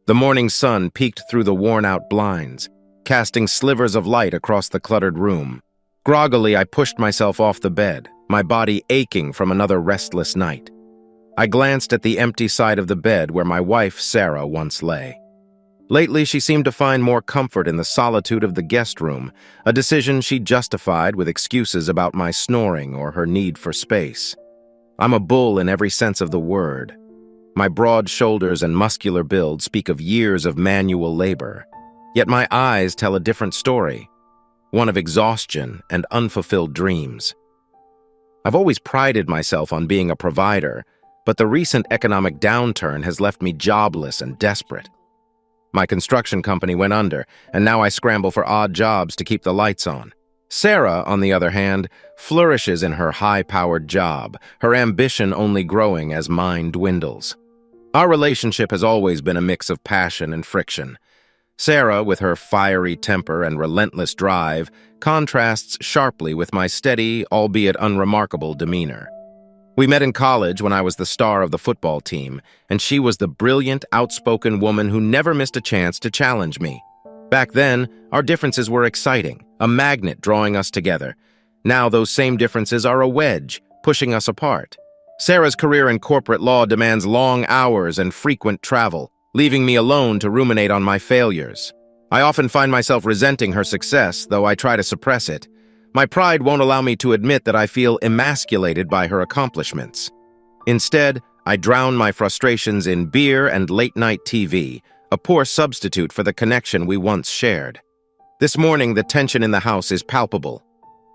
The morning sun peeked through the worn-out blinds, casting slivers of light across the cluttered room. Groggily, I pushed myself off the bed, my body aching from another restless night. I glanced at the empty side of the bed where my wife, Sarah, once lay. Lately, she seemed to find more comfort in the solitude of the guest room, a decision she justified with excuses about my snoring or her need for space. I'm a bull in every sense of the word. My broad shoulders and muscular build speak of years of manual labor. Yet my eyes tell a different story, one of exhaustion and unfulfilled dreams. I've always prided myself on being a provider, but the recent economic downturn has left me jobless and desperate. My construction company went under, and now I scramble for odd jobs to keep the lights on. Sarah, on the other hand, flourishes in her high-powered job, her ambition only growing as mine dwindles. Our relationship has always been a mix of passion and friction. Sarah, with her fiery temper and relentless drive, contrasts sharply with my steady, albeit unremarkable, demeanor. We met in college when I was the star of the football team, and she was the brilliant, outspoken woman who never missed a chance to challenge me. Back then, our differences were exciting, a magnet drawing us together. Now those same differences are a wedge, pushing us apart. Sarah's career in corporate law demands long hours and frequent travel, leaving me alone to ruminate on my failures. I often find myself resenting her success, though I try to suppress it. My pride won't allow me to admit that I feel emasculated by her accomplishments. Instead, I drown my frustrations in beer and late-night TV, a poor substitute for the connection we once shared. This morning, the tension in the house is palpable.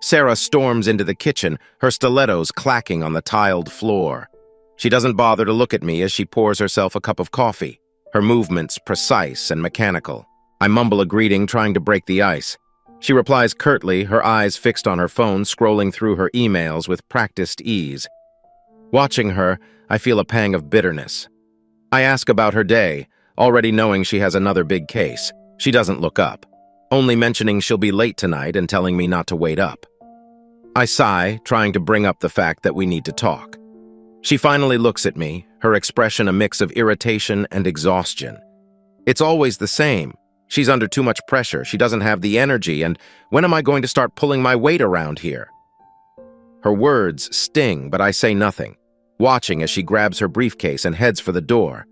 Sarah storms into the kitchen, her stilettos clacking on the tiled floor. She doesn't bother to look at me as she pours herself a cup of coffee, her movements precise and mechanical. I mumble a greeting, trying to break the ice. She replies curtly, her eyes fixed on her phone, scrolling through her emails with practiced ease. Watching her, I feel a pang of bitterness. I ask about her day, already knowing she has another big case. She doesn't look up, only mentioning she'll be late tonight and telling me not to wait up. I sigh, trying to bring up the fact that we need to talk. She finally looks at me, her expression a mix of irritation and exhaustion. It's always the same. She's under too much pressure, she doesn't have the energy, and when am I going to start pulling my weight around here? Her words sting, but I say nothing, watching as she grabs her briefcase and heads for the door.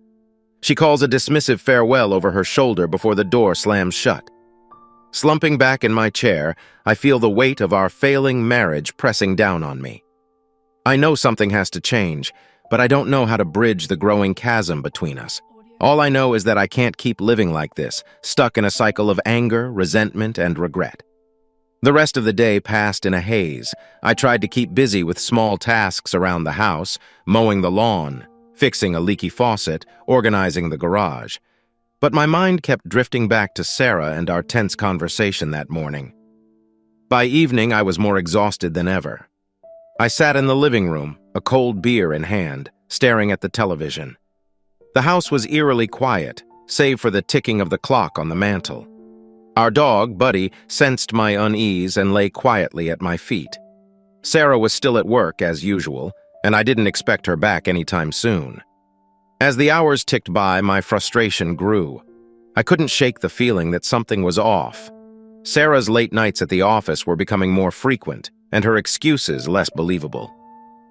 She calls a dismissive farewell over her shoulder before the door slams shut. Slumping back in my chair, I feel the weight of our failing marriage pressing down on me. I know something has to change, but I don't know how to bridge the growing chasm between us. All I know is that I can't keep living like this, stuck in a cycle of anger, resentment, and regret. The rest of the day passed in a haze. I tried to keep busy with small tasks around the house, mowing the lawn, fixing a leaky faucet, organizing the garage. But my mind kept drifting back to Sarah and our tense conversation that morning. By evening, I was more exhausted than ever. I sat in the living room, a cold beer in hand, staring at the television. The house was eerily quiet, save for the ticking of the clock on the mantel. Our dog, Buddy, sensed my unease and lay quietly at my feet. Sarah was still at work, as usual, and I didn't expect her back anytime soon. As the hours ticked by, my frustration grew. I couldn't shake the feeling that something was off. Sarah's late nights at the office were becoming more frequent, and her excuses less believable.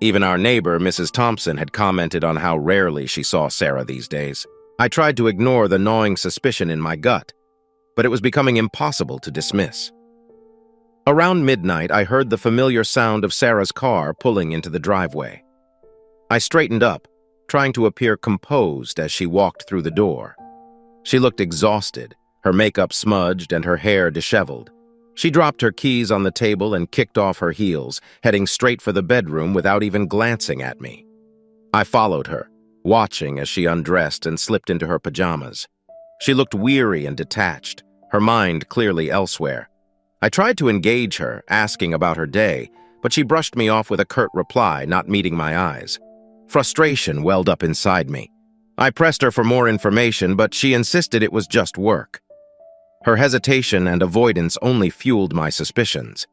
Even our neighbor, Mrs. Thompson, had commented on how rarely she saw Sarah these days. I tried to ignore the gnawing suspicion in my gut, but it was becoming impossible to dismiss. Around midnight, I heard the familiar sound of Sarah's car pulling into the driveway. I straightened up, trying to appear composed as she walked through the door. She looked exhausted, her makeup smudged and her hair disheveled. She dropped her keys on the table and kicked off her heels, heading straight for the bedroom without even glancing at me. I followed her, watching as she undressed and slipped into her pajamas. She looked weary and detached, her mind clearly elsewhere. I tried to engage her, asking about her day, but she brushed me off with a curt reply, not meeting my eyes. Frustration welled up inside me. I pressed her for more information, but she insisted it was just work. Her hesitation and avoidance only fueled my suspicions.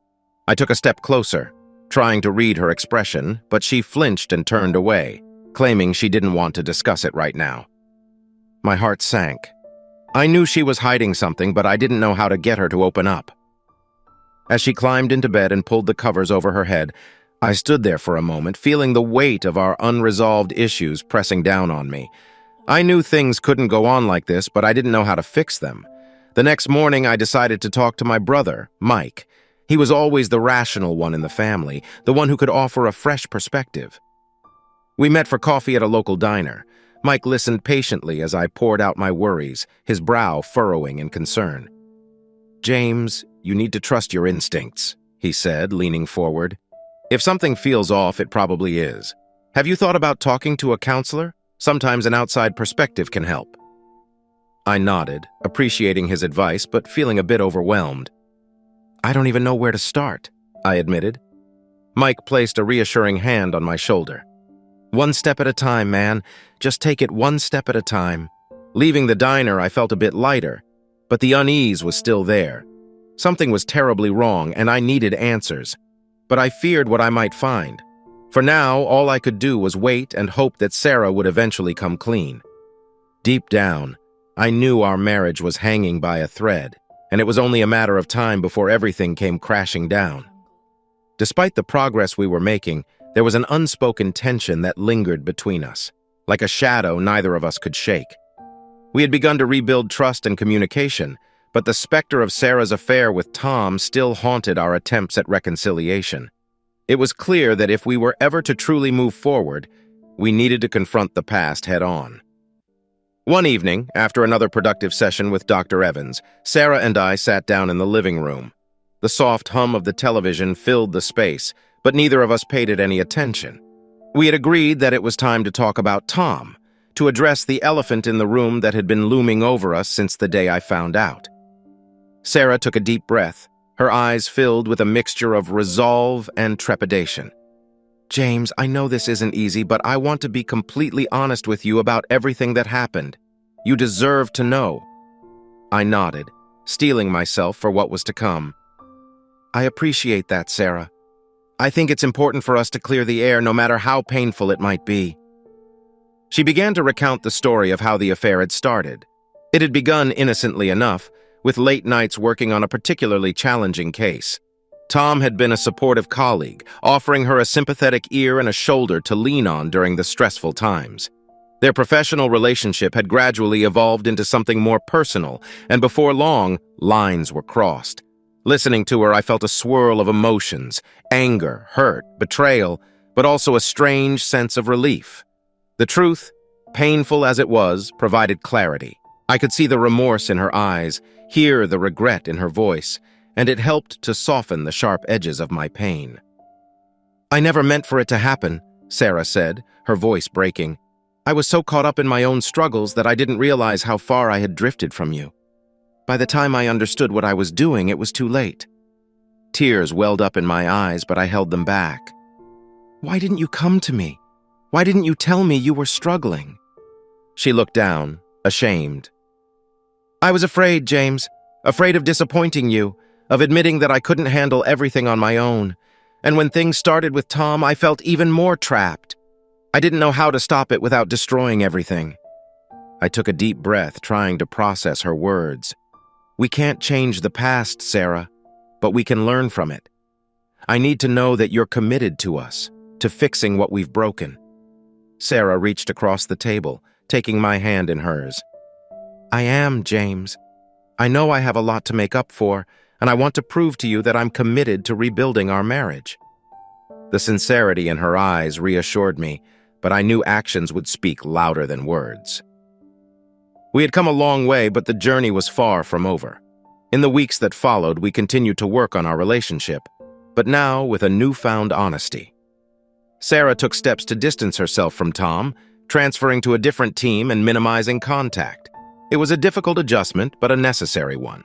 I took a step closer, trying to read her expression, but she flinched and turned away, claiming she didn't want to discuss it right now. My heart sank. I knew she was hiding something, but I didn't know how to get her to open up. As she climbed into bed and pulled the covers over her head, I stood there for a moment, feeling the weight of our unresolved issues pressing down on me. I knew things couldn't go on like this, but I didn't know how to fix them. The next morning, I decided to talk to my brother, Mike. He was always the rational one in the family, the one who could offer a fresh perspective. We met for coffee at a local diner. Mike listened patiently as I poured out my worries, his brow furrowing in concern. "James, you need to trust your instincts," he said, leaning forward. "If something feels off, it probably is. Have you thought about talking to a counselor? Sometimes an outside perspective can help." I nodded, appreciating his advice, but feeling a bit overwhelmed. "I don't even know where to start," I admitted. Mike placed a reassuring hand on my shoulder. "One step at a time, man. Just take it one step at a time." Leaving the diner, I felt a bit lighter, but the unease was still there. Something was terribly wrong, and I needed answers. But I feared what I might find. For now, all I could do was wait and hope that Sarah would eventually come clean. Deep down, I knew our marriage was hanging by a thread, and it was only a matter of time before everything came crashing down. Despite the progress we were making, there was an unspoken tension that lingered between us, like a shadow neither of us could shake. We had begun to rebuild trust and communication, but the specter of Sarah's affair with Tom still haunted our attempts at reconciliation. It was clear that if we were ever to truly move forward, we needed to confront the past head-on. One evening, after another productive session with Dr. Evans, Sarah and I sat down in the living room. The soft hum of the television filled the space, but neither of us paid it any attention. We had agreed that it was time to talk about Tom, to address the elephant in the room that had been looming over us since the day I found out. Sarah took a deep breath, her eyes filled with a mixture of resolve and trepidation. "James, I know this isn't easy, but I want to be completely honest with you about everything that happened. You deserve to know." I nodded, steeling myself for what was to come. "I appreciate that, Sarah. I think it's important for us to clear the air no matter how painful it might be." She began to recount the story of how the affair had started. It had begun innocently enough, with late nights working on a particularly challenging case. Tom had been a supportive colleague, offering her a sympathetic ear and a shoulder to lean on during the stressful times. Their professional relationship had gradually evolved into something more personal, and before long, lines were crossed. Listening to her, I felt a swirl of emotions: anger, hurt, betrayal, but also a strange sense of relief. The truth, painful as it was, provided clarity. I could see the remorse in her eyes, hear the regret in her voice, and it helped to soften the sharp edges of my pain. "I never meant for it to happen," Sarah said, her voice breaking. "I was so caught up in my own struggles that I didn't realize how far I had drifted from you. By the time I understood what I was doing, it was too late." Tears welled up in my eyes, but I held them back. "Why didn't you come to me? Why didn't you tell me you were struggling?" She looked down, ashamed. "I was afraid, James. Afraid of disappointing you, of admitting that I couldn't handle everything on my own. And when things started with Tom, I felt even more trapped. I didn't know how to stop it without destroying everything." I took a deep breath, trying to process her words. "We can't change the past, Sarah, but we can learn from it. I need to know that you're committed to us, to fixing what we've broken." Sarah reached across the table, taking my hand in hers. "I am, James. I know I have a lot to make up for, and I want to prove to you that I'm committed to rebuilding our marriage." The sincerity in her eyes reassured me, but I knew actions would speak louder than words. We had come a long way, but the journey was far from over. In the weeks that followed, we continued to work on our relationship, but now with a newfound honesty. Sarah took steps to distance herself from Tom, transferring to a different team and minimizing contact. It was a difficult adjustment, but a necessary one.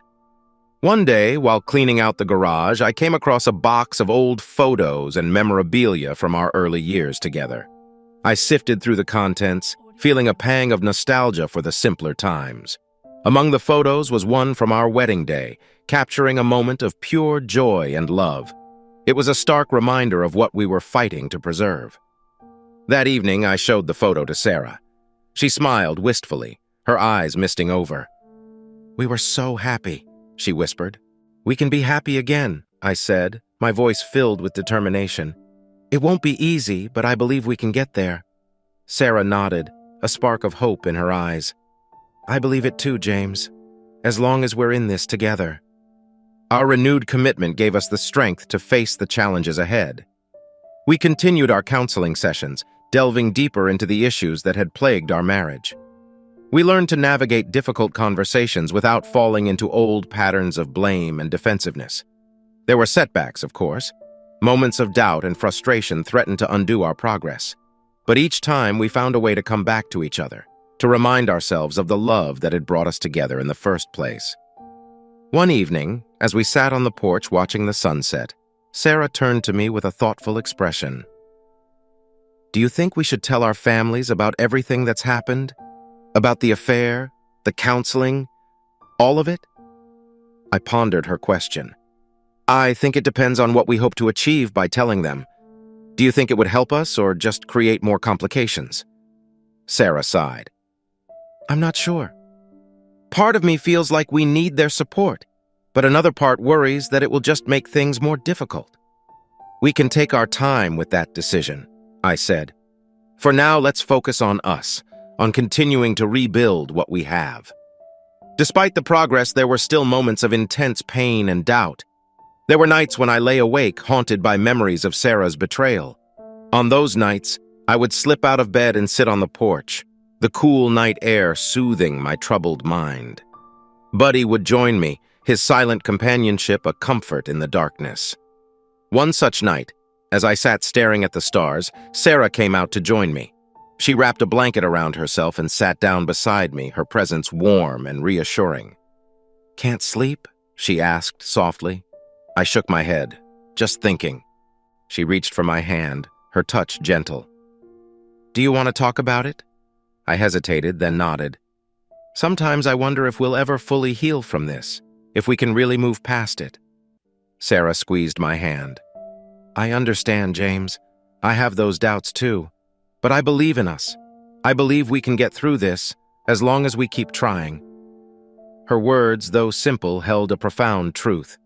One day, while cleaning out the garage, I came across a box of old photos and memorabilia from our early years together. I sifted through the contents, feeling a pang of nostalgia for the simpler times. Among the photos was one from our wedding day, capturing a moment of pure joy and love. It was a stark reminder of what we were fighting to preserve. That evening, I showed the photo to Sarah. She smiled wistfully, her eyes misting over. "We were so happy," she whispered. "We can be happy again," I said, my voice filled with determination. "It won't be easy, but I believe we can get there." Sarah nodded, a spark of hope in her eyes. "I believe it too, James, as long as we're in this together." Our renewed commitment gave us the strength to face the challenges ahead. We continued our counseling sessions, delving deeper into the issues that had plagued our marriage. We learned to navigate difficult conversations without falling into old patterns of blame and defensiveness. There were setbacks, of course. Moments of doubt and frustration threatened to undo our progress. But each time we found a way to come back to each other, to remind ourselves of the love that had brought us together in the first place. One evening, as we sat on the porch watching the sunset, Sarah turned to me with a thoughtful expression. "Do you think we should tell our families about everything that's happened? About the affair, the counseling, all of it?" I pondered her question. "I think it depends on what we hope to achieve by telling them. Do you think it would help us or just create more complications?" Sarah sighed. "I'm not sure. Part of me feels like we need their support, but another part worries that it will just make things more difficult." "We can take our time with that decision," I said. "For now, let's focus on us, on continuing to rebuild what we have." Despite the progress, there were still moments of intense pain and doubt. There were nights when I lay awake, haunted by memories of Sarah's betrayal. On those nights, I would slip out of bed and sit on the porch, the cool night air soothing my troubled mind. Buddy would join me, his silent companionship a comfort in the darkness. One such night, as I sat staring at the stars, Sarah came out to join me. She wrapped a blanket around herself and sat down beside me, her presence warm and reassuring. "Can't sleep?" she asked softly. I shook my head, just thinking. She reached for my hand, her touch gentle. "Do you want to talk about it?" I hesitated, then nodded. "Sometimes I wonder if we'll ever fully heal from this, if we can really move past it." Sarah squeezed my hand. "I understand, James. I have those doubts too. But I believe in us. I believe we can get through this, as long as we keep trying." Her words, though simple, held a profound truth.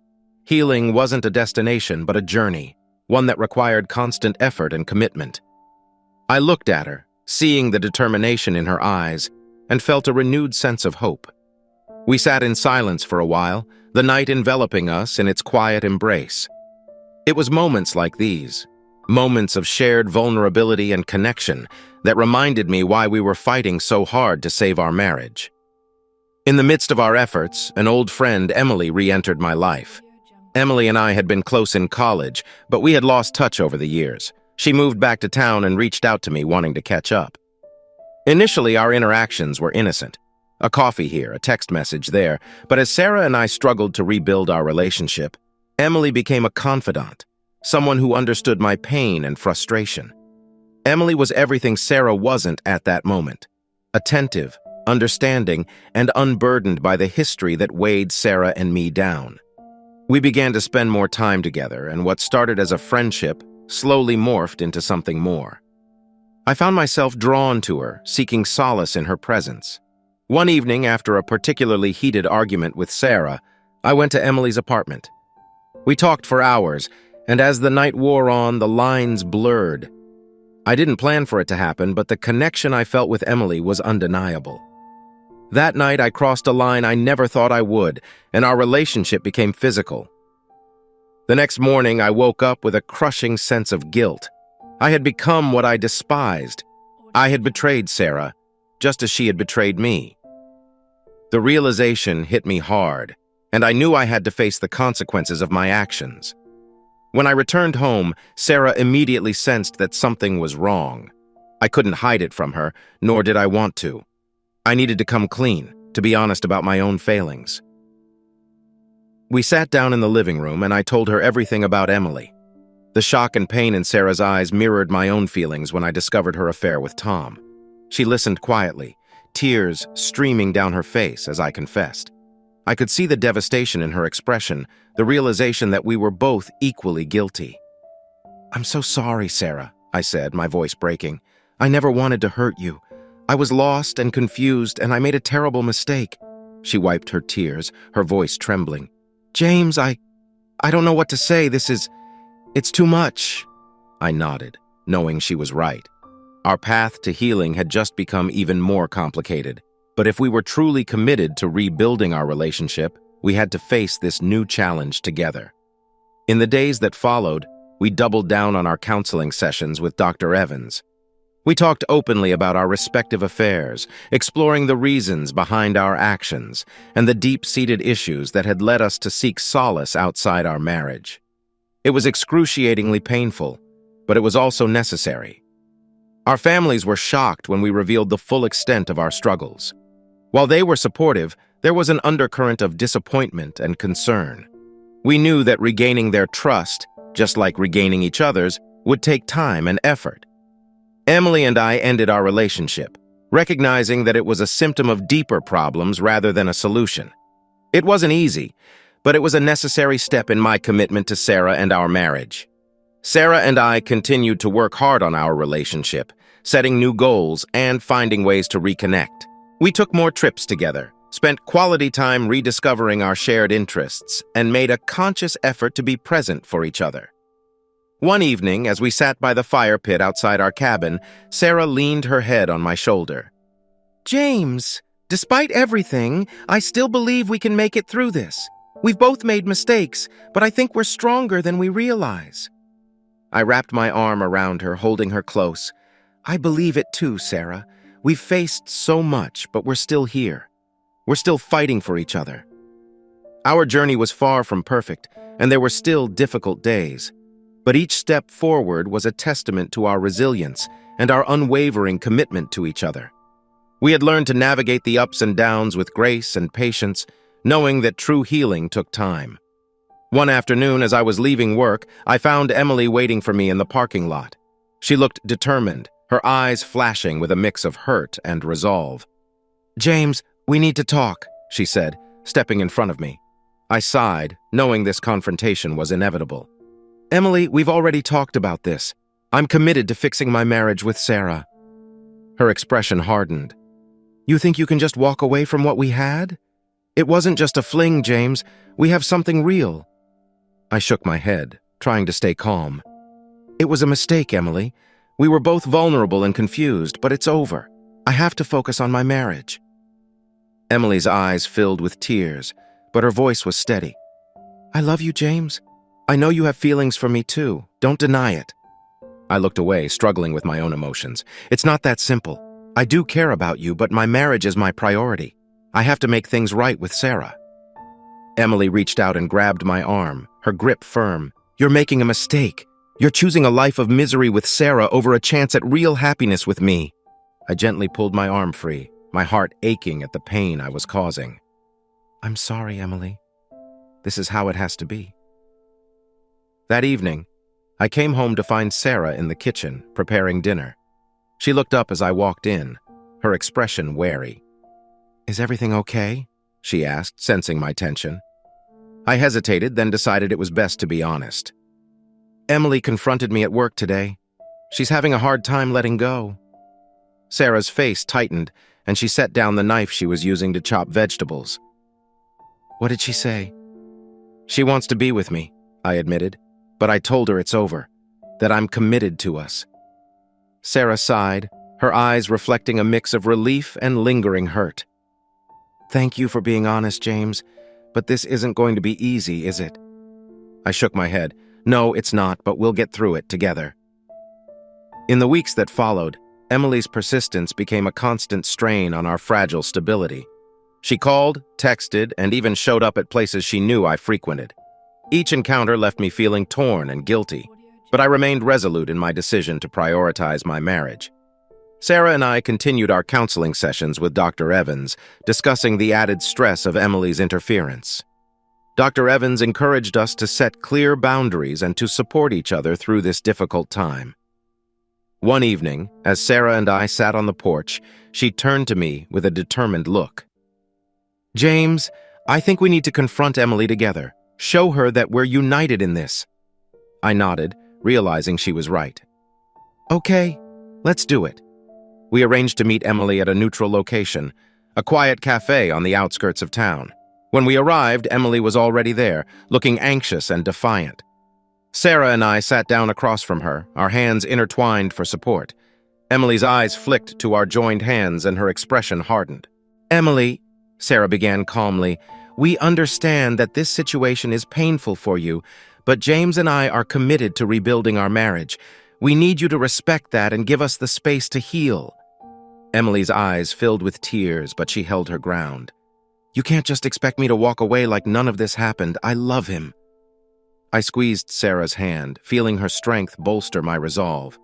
Healing wasn't a destination, but a journey, one that required constant effort and commitment. I looked at her, seeing the determination in her eyes, and felt a renewed sense of hope. We sat in silence for a while, the night enveloping us in its quiet embrace. It was moments like these, moments of shared vulnerability and connection, that reminded me why we were fighting so hard to save our marriage. In the midst of our efforts, an old friend, Emily, re-entered my life. Emily and I had been close in college, but we had lost touch over the years. She moved back to town and reached out to me wanting to catch up. Initially, our interactions were innocent. A coffee here, a text message there, but as Sarah and I struggled to rebuild our relationship, Emily became a confidant, someone who understood my pain and frustration. Emily was everything Sarah wasn't at that moment: attentive, understanding, and unburdened by the history that weighed Sarah and me down. We began to spend more time together, and what started as a friendship slowly morphed into something more. I found myself drawn to her, seeking solace in her presence. One evening, after a particularly heated argument with Sarah, I went to Emily's apartment. We talked for hours, and as the night wore on, the lines blurred. I didn't plan for it to happen, but the connection I felt with Emily was undeniable. That night, I crossed a line I never thought I would, and our relationship became physical. The next morning, I woke up with a crushing sense of guilt. I had become what I despised. I had betrayed Sarah, just as she had betrayed me. The realization hit me hard, and I knew I had to face the consequences of my actions. When I returned home, Sarah immediately sensed that something was wrong. I couldn't hide it from her, nor did I want to. I needed to come clean, to be honest about my own failings. We sat down in the living room, and I told her everything about Emily. The shock and pain in Sarah's eyes mirrored my own feelings when I discovered her affair with Tom. She listened quietly, tears streaming down her face as I confessed. I could see the devastation in her expression, the realization that we were both equally guilty. "I'm so sorry, Sarah," I said, my voice breaking. "I never wanted to hurt you. I was lost and confused, and I made a terrible mistake. She wiped her tears, her voice trembling. "James, I don't know what to say. It's too much." I nodded, knowing she was right. Our path to healing had just become even more complicated. But if we were truly committed to rebuilding our relationship, we had to face this new challenge together. In the days that followed, we doubled down on our counseling sessions with Dr. Evans. We talked openly about our respective affairs, exploring the reasons behind our actions and the deep-seated issues that had led us to seek solace outside our marriage. It was excruciatingly painful, but it was also necessary. Our families were shocked when we revealed the full extent of our struggles. While they were supportive, there was an undercurrent of disappointment and concern. We knew that regaining their trust, just like regaining each other's, would take time and effort. Emily and I ended our relationship, recognizing that it was a symptom of deeper problems rather than a solution. It wasn't easy, but it was a necessary step in my commitment to Sarah and our marriage. Sarah and I continued to work hard on our relationship, setting new goals and finding ways to reconnect. We took more trips together, spent quality time rediscovering our shared interests, and made a conscious effort to be present for each other. One evening, as we sat by the fire pit outside our cabin, Sarah leaned her head on my shoulder. "James, despite everything, I still believe we can make it through this. We've both made mistakes, but I think we're stronger than we realize." I wrapped my arm around her, holding her close. "I believe it too, Sarah. We've faced so much, but we're still here. We're still fighting for each other." Our journey was far from perfect, and there were still difficult days. But each step forward was a testament to our resilience and our unwavering commitment to each other. We had learned to navigate the ups and downs with grace and patience, knowing that true healing took time. One afternoon, as I was leaving work, I found Emily waiting for me in the parking lot. She looked determined, her eyes flashing with a mix of hurt and resolve. "James, we need to talk," she said, stepping in front of me. I sighed, knowing this confrontation was inevitable. "Emily, we've already talked about this. I'm committed to fixing my marriage with Sarah." Her expression hardened. "You think you can just walk away from what we had? It wasn't just a fling, James. We have something real." I shook my head, trying to stay calm. "It was a mistake, Emily. We were both vulnerable and confused, but it's over. I have to focus on my marriage." Emily's eyes filled with tears, but her voice was steady. "I love you, James. I know you have feelings for me too. Don't deny it." I looked away, struggling with my own emotions. "It's not that simple. I do care about you, but my marriage is my priority. I have to make things right with Sarah." Emily reached out and grabbed my arm, her grip firm. "You're making a mistake. You're choosing a life of misery with Sarah over a chance at real happiness with me." I gently pulled my arm free, my heart aching at the pain I was causing. "I'm sorry, Emily. This is how it has to be." That evening, I came home to find Sarah in the kitchen, preparing dinner. She looked up as I walked in, her expression wary. "Is everything okay?" she asked, sensing my tension. I hesitated, then decided it was best to be honest. "Emily confronted me at work today. She's having a hard time letting go." Sarah's face tightened, and she set down the knife she was using to chop vegetables. "What did she say?" "She wants to be with me," I admitted, "but I told her it's over, that I'm committed to us." Sarah sighed, her eyes reflecting a mix of relief and lingering hurt. "Thank you for being honest, James, but this isn't going to be easy, is it?" I shook my head. "No, it's not, but we'll get through it together." In the weeks that followed, Emily's persistence became a constant strain on our fragile stability. She called, texted, and even showed up at places she knew I frequented. Each encounter left me feeling torn and guilty, but I remained resolute in my decision to prioritize my marriage. Sarah and I continued our counseling sessions with Dr. Evans, discussing the added stress of Emily's interference. Dr. Evans encouraged us to set clear boundaries and to support each other through this difficult time. One evening, as Sarah and I sat on the porch, she turned to me with a determined look. "James, I think we need to confront Emily together. Show her that we're united in this." I nodded, realizing she was right. "Okay, let's do it." We arranged to meet Emily at a neutral location, a quiet cafe on the outskirts of town. When we arrived, Emily was already there, looking anxious and defiant. Sarah and I sat down across from her, our hands intertwined for support. Emily's eyes flicked to our joined hands and her expression hardened. "Emily," Sarah began calmly, "we understand that this situation is painful for you, but James and I are committed to rebuilding our marriage. We need you to respect that and give us the space to heal." Emily's eyes filled with tears, but she held her ground. "You can't just expect me to walk away like none of this happened. I love him." I squeezed Sarah's hand, feeling her strength bolster my resolve.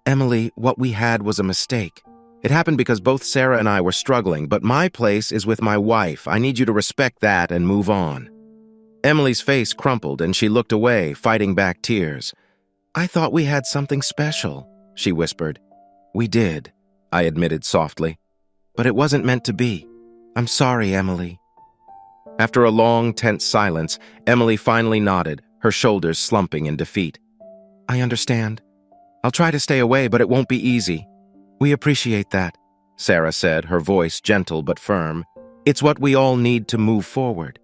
"Emily, what we had was a mistake. It happened because both Sarah and I were struggling, but my place is with my wife. I need you to respect that and move on." Emily's face crumpled and she looked away, fighting back tears. "I thought we had something special," she whispered. "We did," I admitted softly. "But it wasn't meant to be. I'm sorry, Emily." After a long, tense silence, Emily finally nodded, her shoulders slumping in defeat. "I understand. I'll try to stay away, but it won't be easy." "We appreciate that," Sarah said, her voice gentle but firm. "It's what we all need to move forward."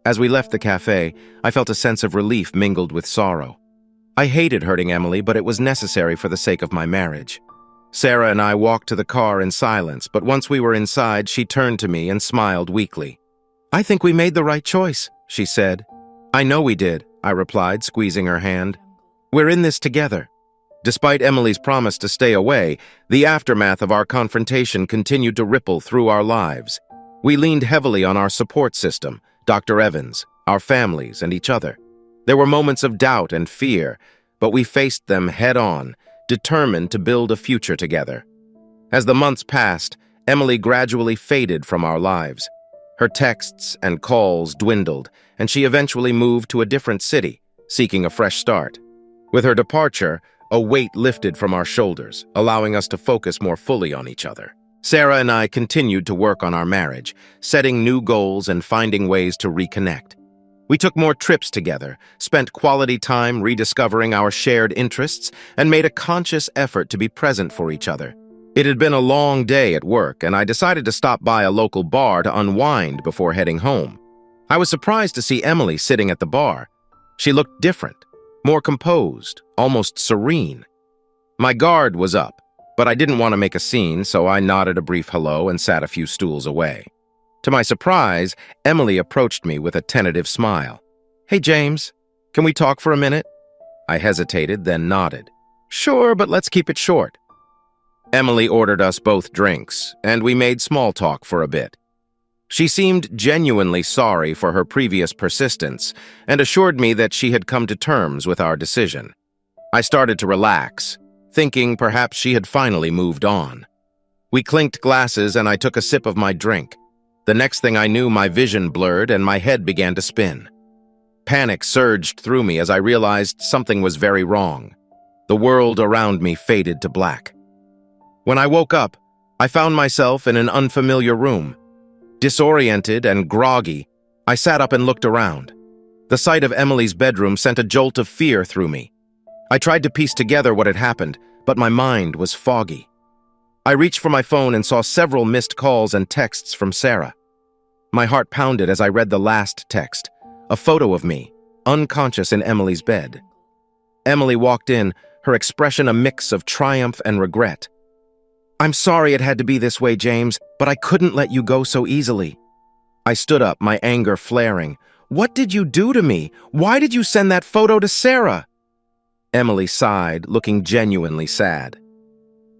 As we left the cafe, I felt a sense of relief mingled with sorrow. I hated hurting Emily, but it was necessary for the sake of my marriage. Sarah and I walked to the car in silence, but once we were inside, she turned to me and smiled weakly. "I think we made the right choice," she said. "I know we did," I replied, squeezing her hand. "We're in this together." Despite Emily's promise to stay away, the aftermath of our confrontation continued to ripple through our lives. We leaned heavily on our support system, Dr. Evans, our families, and each other. There were moments of doubt and fear, but we faced them head-on, determined to build a future together. As the months passed, Emily gradually faded from our lives. Her texts and calls dwindled, and she eventually moved to a different city, seeking a fresh start. With her departure, a weight lifted from our shoulders, allowing us to focus more fully on each other. Sarah and I continued to work on our marriage, setting new goals and finding ways to reconnect. We took more trips together, spent quality time rediscovering our shared interests, and made a conscious effort to be present for each other. It had been a long day at work, and I decided to stop by a local bar to unwind before heading home. I was surprised to see Emily sitting at the bar. She looked different, more composed, almost serene. My guard was up, but I didn't want to make a scene, so I nodded a brief hello and sat a few stools away. To my surprise, Emily approached me with a tentative smile. "Hey, James, can we talk for a minute?" I hesitated, then nodded. "Sure, but let's keep it short." Emily ordered us both drinks, and we made small talk for a bit. She seemed genuinely sorry for her previous persistence and assured me that she had come to terms with our decision. I started to relax, thinking perhaps she had finally moved on. We clinked glasses and I took a sip of my drink. The next thing I knew, my vision blurred and my head began to spin. Panic surged through me as I realized something was very wrong. The world around me faded to black. When I woke up, I found myself in an unfamiliar room. Disoriented and groggy, I sat up and looked around. The sight of Emily's bedroom sent a jolt of fear through me. I tried to piece together what had happened, but my mind was foggy. I reached for my phone and saw several missed calls and texts from Sarah. My heart pounded as I read the last text, a photo of me, unconscious in Emily's bed. Emily walked in, her expression a mix of triumph and regret. "I'm sorry it had to be this way, James, but I couldn't let you go so easily." I stood up, my anger flaring. "What did you do to me? Why did you send that photo to Sarah?" Emily sighed, looking genuinely sad.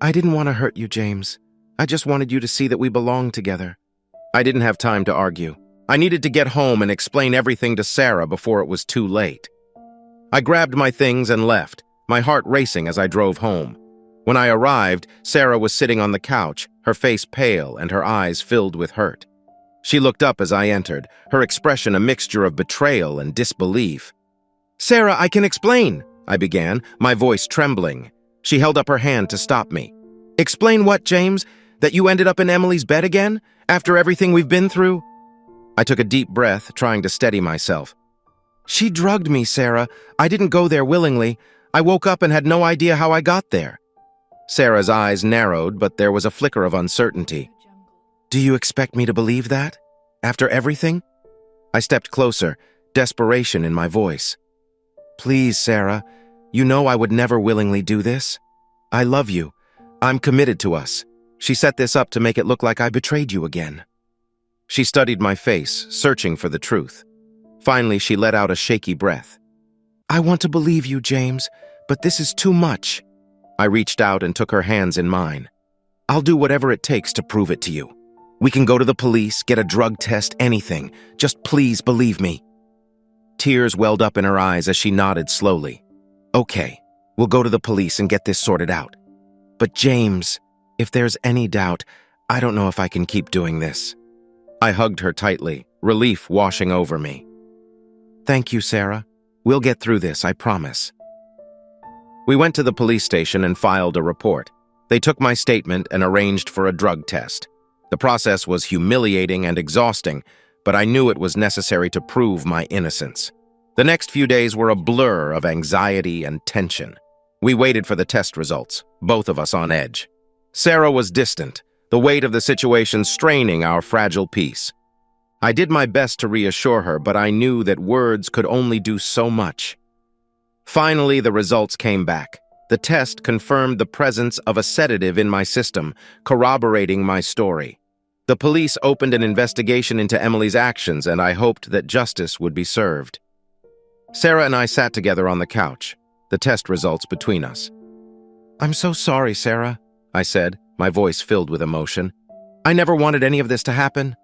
"I didn't want to hurt you, James. I just wanted you to see that we belong together." I didn't have time to argue. I needed to get home and explain everything to Sarah before it was too late. I grabbed my things and left, my heart racing as I drove home. When I arrived, Sarah was sitting on the couch, her face pale and her eyes filled with hurt. She looked up as I entered, her expression a mixture of betrayal and disbelief. "Sarah, I can explain," I began, my voice trembling. She held up her hand to stop me. "Explain what, James? That you ended up in Emily's bed again? After everything we've been through?" I took a deep breath, trying to steady myself. "She drugged me, Sarah. I didn't go there willingly. I woke up and had no idea how I got there." Sarah's eyes narrowed, but there was a flicker of uncertainty. Do you expect me to believe that? After everything? I stepped closer, desperation in my voice. Please, Sarah, you know I would never willingly do this. I love you. I'm committed to us. She set this up to make it look like I betrayed you again. She studied my face, searching for the truth. Finally, she let out a shaky breath. I want to believe you, James, but this is too much. I reached out and took her hands in mine. I'll do whatever it takes to prove it to you. We can go to the police, get a drug test, anything. Just please believe me. Tears welled up in her eyes as she nodded slowly. Okay, we'll go to the police and get this sorted out. But James, if there's any doubt, I don't know if I can keep doing this. I hugged her tightly, relief washing over me. Thank you, Sarah. We'll get through this, I promise. We went to the police station and filed a report. They took my statement and arranged for a drug test. The process was humiliating and exhausting, but I knew it was necessary to prove my innocence. The next few days were a blur of anxiety and tension. We waited for the test results, both of us on edge. Sarah was distant, the weight of the situation straining our fragile peace. I did my best to reassure her, but I knew that words could only do so much. Finally, the results came back. The test confirmed the presence of a sedative in my system, corroborating my story. The police opened an investigation into Emily's actions, and I hoped that justice would be served. Sarah and I sat together on the couch, the test results between us. I'm so sorry, Sarah, I said, my voice filled with emotion. I never wanted any of this to happen.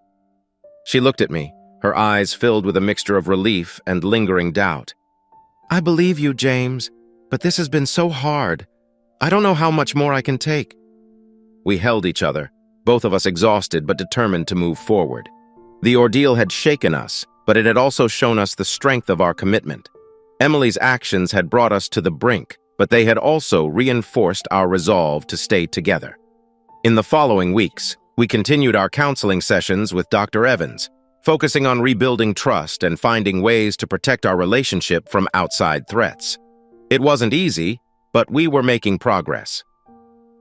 She looked at me, her eyes filled with a mixture of relief and lingering doubt. I believe you, James, but this has been so hard. I don't know how much more I can take. We held each other, both of us exhausted but determined to move forward. The ordeal had shaken us, but it had also shown us the strength of our commitment. Emily's actions had brought us to the brink, but they had also reinforced our resolve to stay together. In the following weeks, we continued our counseling sessions with Dr. Evans, focusing on rebuilding trust and finding ways to protect our relationship from outside threats. It wasn't easy, but we were making progress.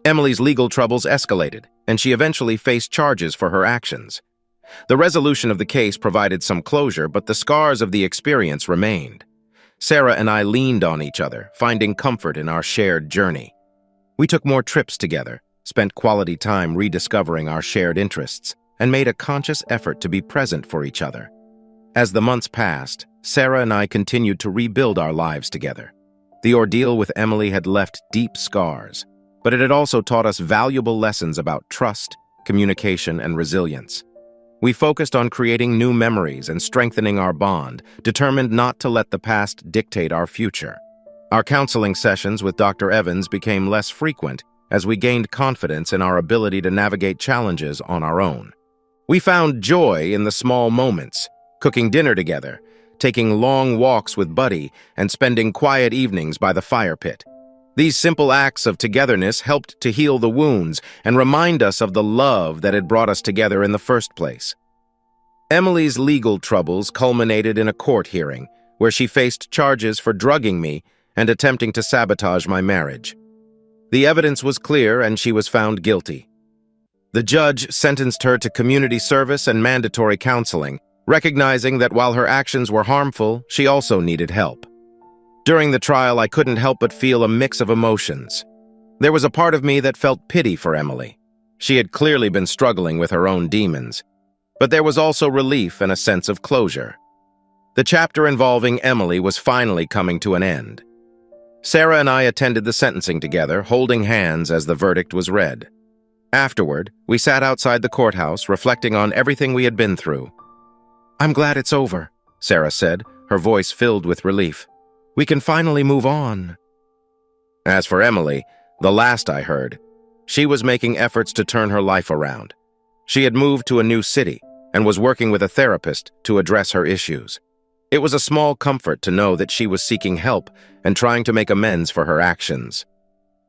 Emily's legal troubles escalated, and she eventually faced charges for her actions. The resolution of the case provided some closure, but the scars of the experience remained. Sarah and I leaned on each other, finding comfort in our shared journey. We took more trips together, spent quality time rediscovering our shared interests, and made a conscious effort to be present for each other. As the months passed, Sarah and I continued to rebuild our lives together. The ordeal with Emily had left deep scars, but it had also taught us valuable lessons about trust, communication, and resilience. We focused on creating new memories and strengthening our bond, determined not to let the past dictate our future. Our counseling sessions with Dr. Evans became less frequent as we gained confidence in our ability to navigate challenges on our own. We found joy in the small moments, cooking dinner together, taking long walks with Buddy, and spending quiet evenings by the fire pit. These simple acts of togetherness helped to heal the wounds and remind us of the love that had brought us together in the first place. Emily's legal troubles culminated in a court hearing, where she faced charges for drugging me and attempting to sabotage my marriage. The evidence was clear, and she was found guilty. The judge sentenced her to community service and mandatory counseling, recognizing that while her actions were harmful, she also needed help. During the trial, I couldn't help but feel a mix of emotions. There was a part of me that felt pity for Emily. She had clearly been struggling with her own demons. But there was also relief and a sense of closure. The chapter involving Emily was finally coming to an end. Sarah and I attended the sentencing together, holding hands as the verdict was read. Afterward, we sat outside the courthouse, reflecting on everything we had been through. I'm glad it's over, Sarah said, her voice filled with relief. We can finally move on. As for Emily, the last I heard, she was making efforts to turn her life around. She had moved to a new city and was working with a therapist to address her issues. It was a small comfort to know that she was seeking help and trying to make amends for her actions.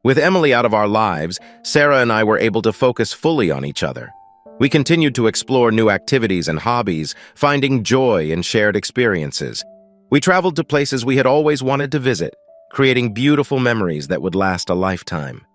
With Emily out of our lives, Sarah and I were able to focus fully on each other. We continued to explore new activities and hobbies, finding joy in shared experiences. We traveled to places we had always wanted to visit, creating beautiful memories that would last a lifetime.